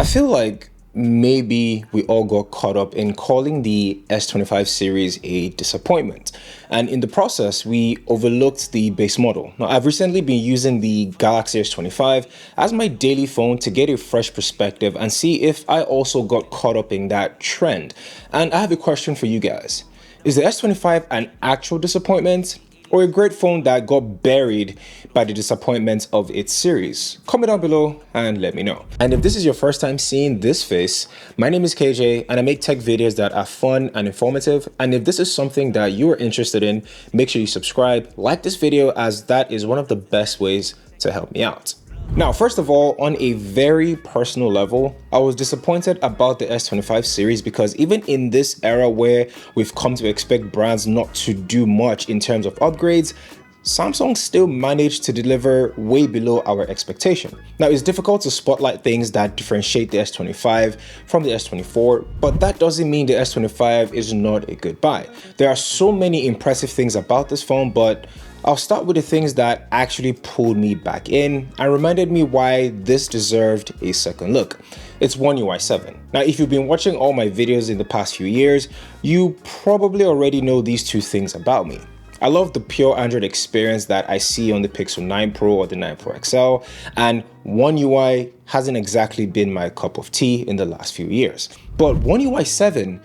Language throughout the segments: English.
feel like maybe we all got caught up in calling the S25 series a disappointment. And in the process, we overlooked the base model. Now, I've recently been using the Galaxy S25 as my daily phone to get a fresh perspective and see if I also got caught up in that trend. And I have a question for you guys. Is the S25 an actual disappointment, or a great phone that got buried by the disappointment of its series? Comment down below and let me know. And if this is your first time seeing this face, my name is KJ and I make tech videos that are fun and informative. And if this is something that you are interested in, make sure you subscribe, like this video, as that is one of the best ways to help me out. Now, first of all, on a very personal level, I was disappointed about the S25 series because even in this era where we've come to expect brands not to do much in terms of upgrades, Samsung still managed to deliver way below our expectation. Now, it's difficult to spotlight things that differentiate the S25 from the S24, but that doesn't mean the S25 is not a good buy. There are so many impressive things about this phone, but I'll start with the things that actually pulled me back in and reminded me why this deserved a second look. It's One UI 7. Now, if you've been watching all my videos in the past few years, you probably already know these two things about me. I love the pure Android experience that I see on the Pixel 9 Pro or the 9 Pro XL, and One UI hasn't exactly been my cup of tea in the last few years. But One UI 7,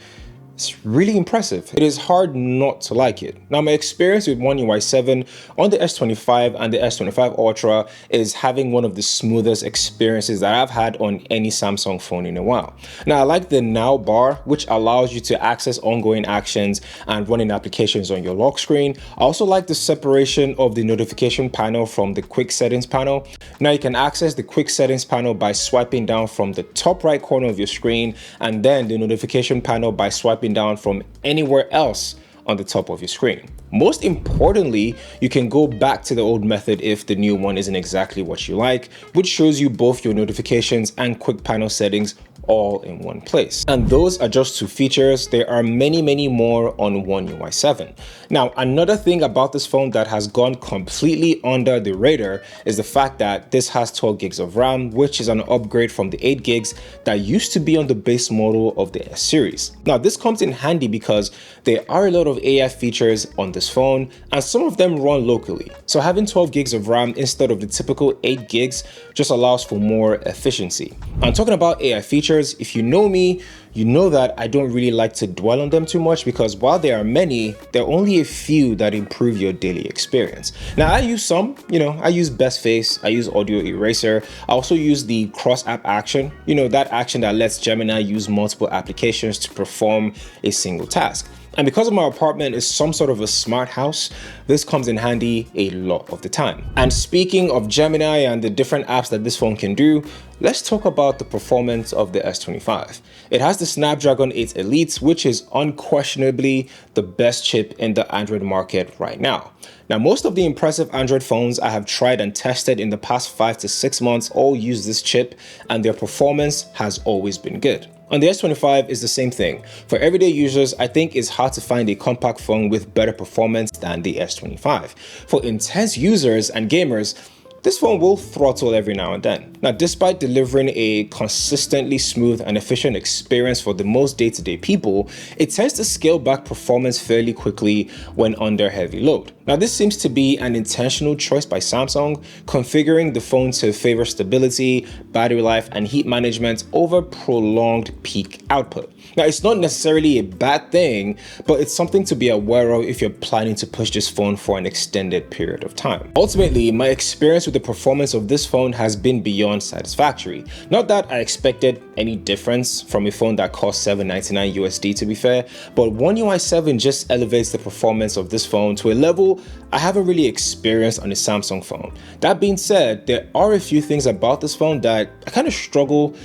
it's really impressive. It is hard not to like it. Now, my experience with One UI 7 on the S25 and the S25 Ultra is having one of the smoothest experiences that I've had on any Samsung phone in a while. Now, I like the Now bar, which allows you to access ongoing actions and running applications on your lock screen. I also like the separation of the notification panel from the quick settings panel. Now, you can access the quick settings panel by swiping down from the top right corner of your screen, and then the notification panel by swiping down from anywhere else on the top of your screen. Most importantly, you can go back to the old method if the new one isn't exactly what you like, which shows you both your notifications and quick panel settings all in one place. And those are just two features. There are many more on One UI 7. Now, another thing about this phone that has gone completely under the radar is the fact that this has 12 gigs of RAM, which is an upgrade from the 8 gigs that used to be on the base model of the S series. Now, this comes in handy because there are a lot of AI features on this phone, and some of them run locally. So having 12 gigs of RAM instead of the typical 8 gigs just allows for more efficiency. I'm talking about AI features. If you know me, you know that I don't really like to dwell on them too much because while there are many, there are only a few that improve your daily experience. Now, I use some, I use Best Face, I use Audio Eraser, I also use the cross app action, that action that lets Gemini use multiple applications to perform a single task. And because of my apartment is some sort of a smart house, this comes in handy a lot of the time. And speaking of Gemini and the different apps that this phone can do, let's talk about the performance of the S25. It has the Snapdragon 8 Elite, which is unquestionably the best chip in the Android market right now. Now, most of the impressive Android phones I have tried and tested in the past 5 to 6 months all use this chip, and their performance has always been good. On the S25 is the same thing. For everyday users, I think it's hard to find a compact phone with better performance than the S25. For intense users and gamers, this phone will throttle every now and then. Now, despite delivering a consistently smooth and efficient experience for the most day-to-day people, it tends to scale back performance fairly quickly when under heavy load. Now, this seems to be an intentional choice by Samsung, configuring the phone to favor stability, battery life, and heat management over prolonged peak output. Now, it's not necessarily a bad thing, but it's something to be aware of if you're planning to push this phone for an extended period of time. Ultimately, my experience with the performance of this phone has been beyond satisfactory. Not that I expected any difference from a phone that cost $799 USD, to be fair, but One UI 7 just elevates the performance of this phone to a level I haven't really experienced on a Samsung phone. That being said, there are a few things about this phone that I kind of struggle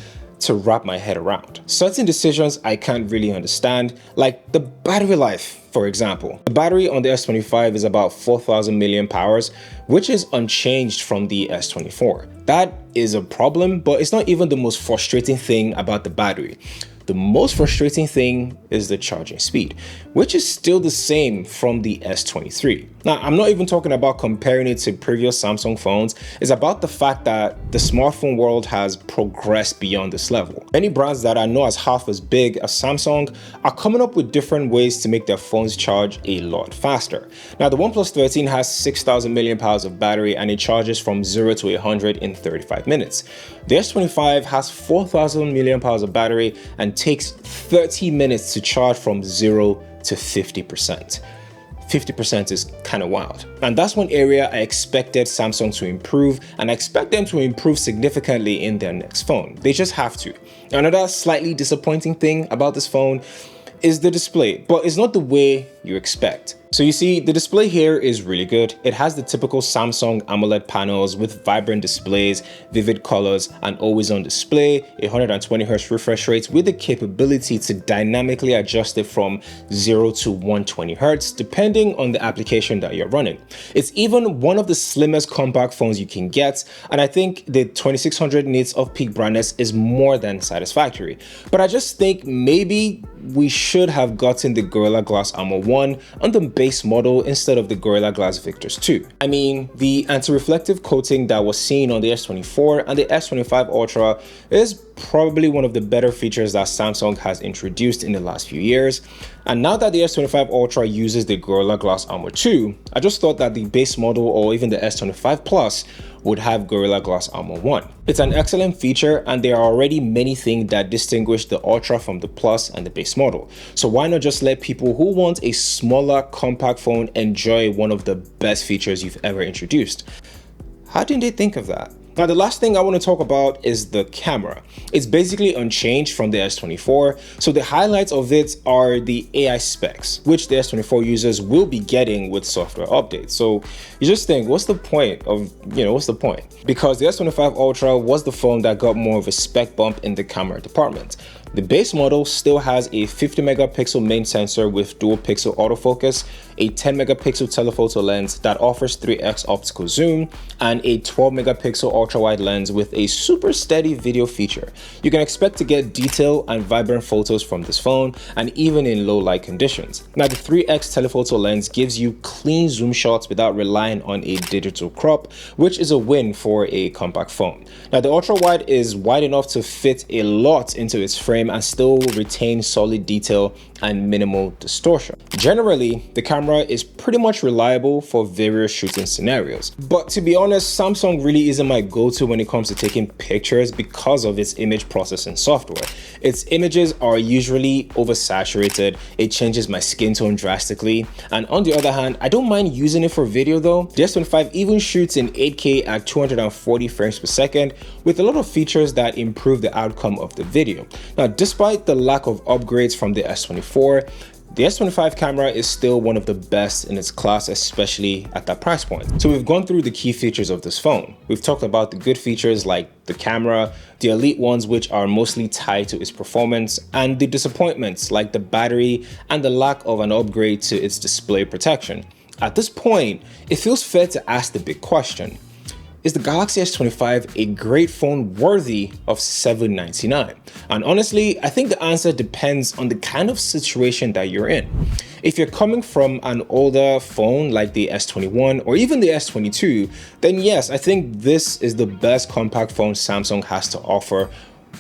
to wrap my head around. Certain decisions I can't really understand, like the battery life, for example. The battery on the S25 is about 4,000 mAh, which is unchanged from the S24. That is a problem, but it's not even the most frustrating thing about the battery. The most frustrating thing is the charging speed, which is still the same from the S23. Now, I'm not even talking about comparing it to previous Samsung phones. It's about the fact that the smartphone world has progressed beyond this level. Many brands that I know as half as big as Samsung are coming up with different ways to make their phones charge a lot faster. Now, the OnePlus 13 has 6,000 milliamp hours of battery and it charges from 0 to 100 in 35 minutes. The S25 has 4,000 milliamp hours of battery and takes 30 minutes to charge from 0 to 50%. 50% is kind of wild. And that's one area I expected Samsung to improve, and I expect them to improve significantly in their next phone. They just have to. Another slightly disappointing thing about this phone is the display, but it's not the way you expect. So you see, the display here is really good. It has the typical Samsung AMOLED panels with vibrant displays, vivid colors, and always on display, 120Hz refresh rate with the capability to dynamically adjust it from 0 to 120Hz depending on the application that you're running. It's even one of the slimmest compact phones you can get, and I think the 2600 nits of peak brightness is more than satisfactory. But I just think maybe we should have gotten the Gorilla Glass Armor 1 on the base model instead of the Gorilla Glass Victus 2. I mean, the anti-reflective coating that was seen on the S24 and the S25 Ultra is probably one of the better features that Samsung has introduced in the last few years. And now that the S25 Ultra uses the Gorilla Glass Armor 2, I just thought that the base model or even the S25 Plus would have Gorilla Glass Armor 1. It's an excellent feature, and there are already many things that distinguish the Ultra from the Plus and the base model. So why not just let people who want a smaller compact phone enjoy one of the best features you've ever introduced? How didn't they think of that? Now, the last thing I want to talk about is the camera. It's basically unchanged from the S24, so the highlights of it are the AI specs, which the S24 users will be getting with software updates. So you just think, what's the point? Because the S25 Ultra was the phone that got more of a spec bump in the camera department. The base model still has a 50 megapixel main sensor with dual pixel autofocus, a 10 megapixel telephoto lens that offers 3x optical zoom, and a 12 megapixel ultra-wide lens with a super steady video feature. You can expect to get detail and vibrant photos from this phone, and even in low light conditions. Now, the 3x telephoto lens gives you clean zoom shots without relying on a digital crop, which is a win for a compact phone. Now, the ultra-wide is wide enough to fit a lot into its frame and still retain solid detail and minimal distortion. Generally, the camera is pretty much reliable for various shooting scenarios. But to be honest, Samsung really isn't my go-to when it comes to taking pictures because of its image processing software. Its images are usually oversaturated, it changes my skin tone drastically, and on the other hand, I don't mind using it for video though. The S25 even shoots in 8K at 240 frames per second with a lot of features that improve the outcome of the video. Now, despite the lack of upgrades from the S24, the S25 camera is still one of the best in its class, especially at that price point. So we've gone through the key features of this phone. We've talked about the good features like the camera, the elite ones which are mostly tied to its performance, and the disappointments like the battery and the lack of an upgrade to its display protection. At this point, it feels fair to ask the big question. Is the Galaxy S25 a great phone worthy of $799? And honestly, I think the answer depends on the kind of situation that you're in. If you're coming from an older phone like the S21 or even the S22, then yes, I think this is the best compact phone Samsung has to offer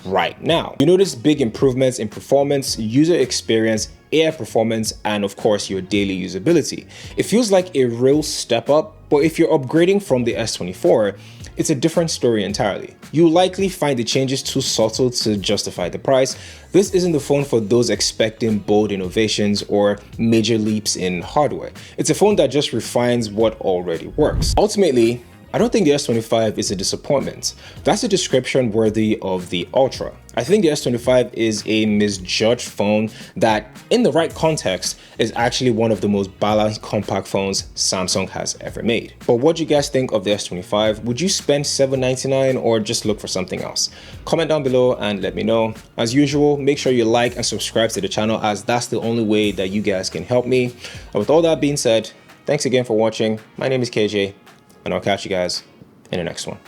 right now. You notice big improvements in performance, user experience, AI performance, and of course your daily usability. It feels like a real step up, but if you're upgrading from the S24, it's a different story entirely. You'll likely find the changes too subtle to justify the price. This isn't the phone for those expecting bold innovations or major leaps in hardware. It's a phone that just refines what already works. Ultimately, I don't think the S25 is a disappointment. That's a description worthy of the Ultra. I think the S25 is a misjudged phone that, in the right context, is actually one of the most balanced compact phones Samsung has ever made. But what do you guys think of the S25? Would you spend $799 or just look for something else? Comment down below and let me know. As usual, make sure you like and subscribe to the channel, as that's the only way that you guys can help me. And with all that being said, thanks again for watching. My name is KJ, and I'll catch you guys in the next one.